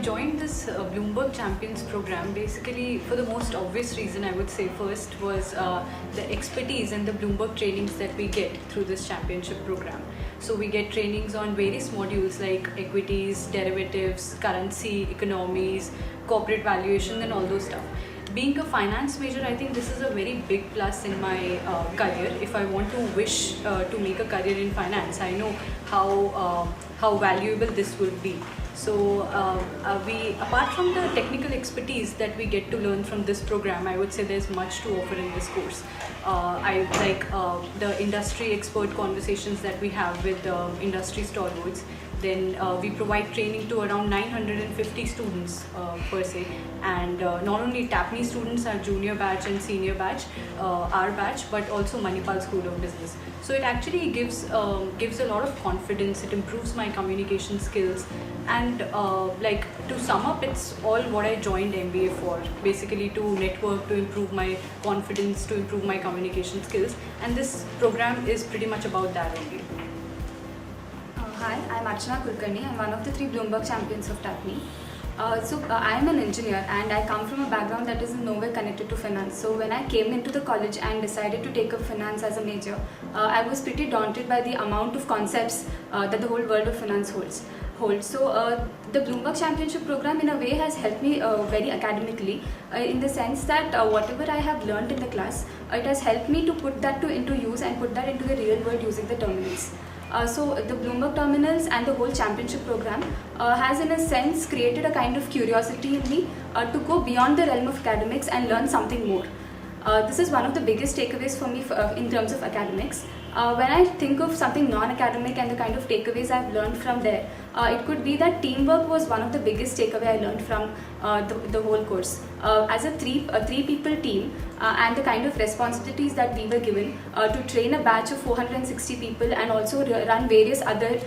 joined this Bloomberg Champions program basically for the most obvious reason. I would say first was the expertise and the Bloomberg trainings that we get through this championship program. So we get trainings on various modules like equities, derivatives, currency, economies, corporate valuation and all those stuff. Being a finance major, I think this is a very big plus in my career. If I want to wish to make a career in finance, I know how valuable this would be. So we, apart from the technical expertise that we get to learn from this program, I would say there's much to offer in this course. I like the industry expert conversations that we have with industry stalwarts. Then we provide training to around 950 students per se, and not only TAPME students, our junior batch and senior batch, our batch, but also Manipal School of Business. So it actually gives a lot of confidence. It improves my communication skills, and like to sum up, it's all what I joined MBA for. Basically to network, to improve my confidence, to improve my communication skills, and this program is pretty much about that only. Hi, I'm Archana Kulkarni. I'm one of the 3 Bloomberg champions of TAPME. I'm an engineer and I come from a background that is in no way connected to finance. So when I came into the college and decided to take up finance as a major, I was pretty daunted by the amount of concepts that the whole world of finance holds. So the Bloomberg Championship program in a way has helped me very academically in the sense that whatever I have learned in the class, it has helped me to put that into use and put that into the real world using the terminals. So the Bloomberg terminals and the whole championship program has in a sense created a kind of curiosity in me to go beyond the realm of academics and learn something more. This is one of the biggest takeaways for me in terms of academics. When I think of something non-academic and the kind of takeaways I've learned from there, it could be that teamwork was one of the biggest takeaway I learned from the whole course. As a three people team and the kind of responsibilities that we were given to train a batch of 460 people and also run various other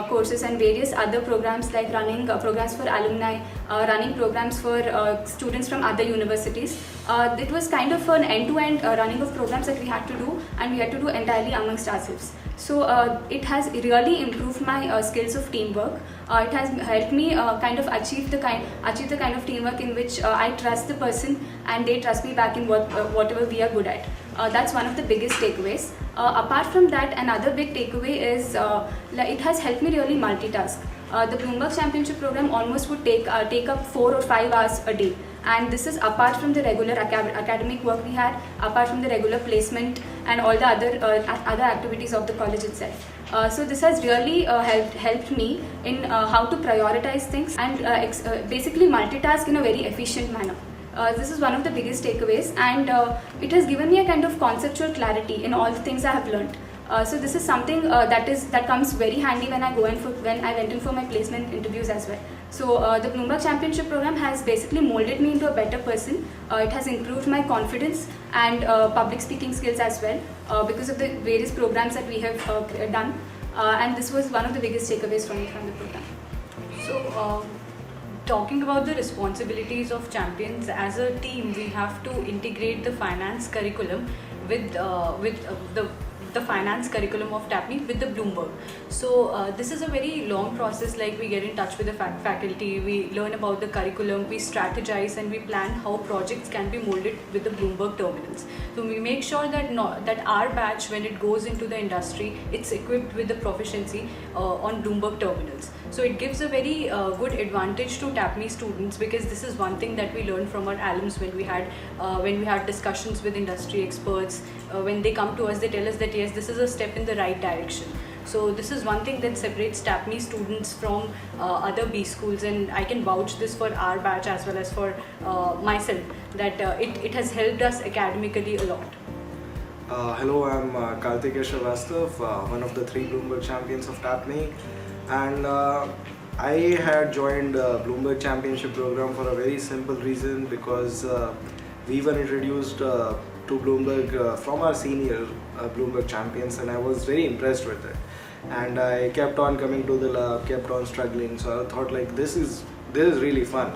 courses and various other programs like running programs for alumni, running programs for students from other universities. It was kind of an end-to-end running of programs that we had to do, and we had to do entirely amongst ourselves. So it has really improved my skills of teamwork. It has helped me kind of achieve the kind of teamwork in which I trust the person and they trust me back in whatever we are good at. That's one of the biggest takeaways. Apart from that, another big takeaway is it has helped me really multitask. The Bloomberg Championship program almost would take up 4 or 5 hours a day, and this is apart from the regular academic work we had, apart from the regular placement and all the other activities of the college itself. So this has really helped me in how to prioritize things and basically multitask in a very efficient manner. This is one of the biggest takeaways, and it has given me a kind of conceptual clarity in all the things I have learned. So this is something that comes very handy when I went in for my placement interviews as well. So the Bloomberg Championship program has basically molded me into a better person. It has improved my confidence and public speaking skills as well because of the various programs that we have done. And this was one of the biggest takeaways from the program. So talking about the responsibilities of champions, as a team we have to integrate the finance curriculum with the finance curriculum of TAPME with the Bloomberg. So this is a very long process. Like we get in touch with the faculty, we learn about the curriculum, we strategize and we plan how projects can be molded with the Bloomberg terminals. So we make sure that our batch, when it goes into the industry, it's equipped with the proficiency on Bloomberg terminals. So it gives a very good advantage to TAPME students, because this is one thing that we learned from our alums when we had discussions with industry experts. When they come to us, they tell us that yes, this is a step in the right direction. So this is one thing that separates TAPME students from other B schools, and I can vouch this for our batch as well as for myself, that it has helped us academically a lot. Hello, I'm Karthikeya Srivastav, one of the 3 Bloomberg champions of TAPME, and I had joined Bloomberg Championship program for a very simple reason, because we were introduced to Bloomberg from our senior Bloomberg champions, and I was very impressed with it. And I kept on coming to the lab, kept on struggling. So I thought, like, this is really fun,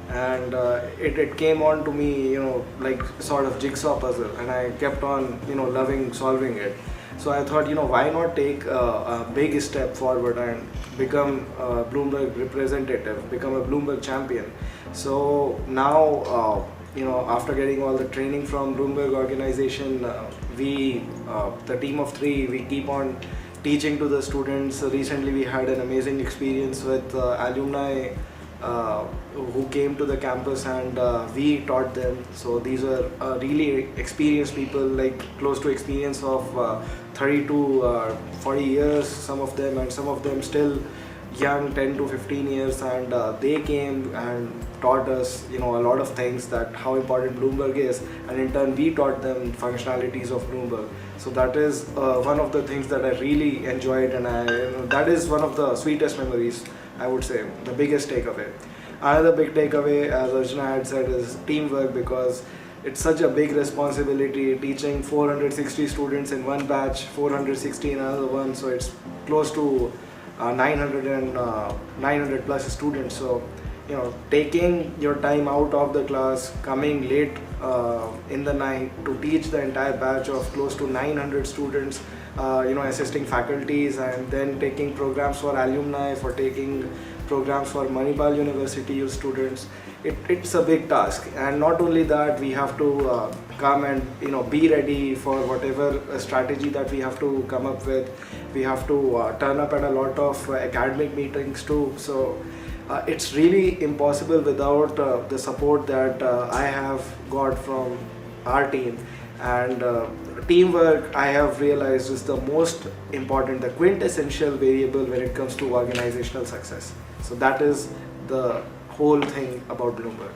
and it came on to me, like sort of jigsaw puzzle, and I kept on loving solving it. So I thought, why not take a big step forward and become a Bloomberg representative, become a Bloomberg champion. So now, after getting all the training from Bloomberg organization, the team of three, we keep on teaching to the students. Recently, we had an amazing experience with alumni who came to the campus, and we taught them. So these are really experienced people, like close to experience of 30 to 40 years, some of them, and some of them still young, 10 to 15 years, and they came and taught us a lot of things, that how important Bloomberg is, and in turn we taught them functionalities of Bloomberg. So that is one of the things that I really enjoyed, and that is one of the sweetest memories, I would say, the biggest takeaway. Another big takeaway, as Arjuna had said, is teamwork, because it's such a big responsibility teaching 460 students in one batch, 460 in another one, so it's close to 900 plus students. So taking your time out of the class, coming late in the night to teach the entire batch of close to 900 students, assisting faculties, and then taking programs for alumni, for taking programs for Manipal University students. It's a big task, and not only that, we have to come and be ready for whatever strategy that we have to come up with. We have to turn up at a lot of academic meetings too. So it's really impossible without the support that I have got from our team. And teamwork, I have realized, is the most important, the quintessential variable when it comes to organizational success. So that is the whole thing about Bloomberg.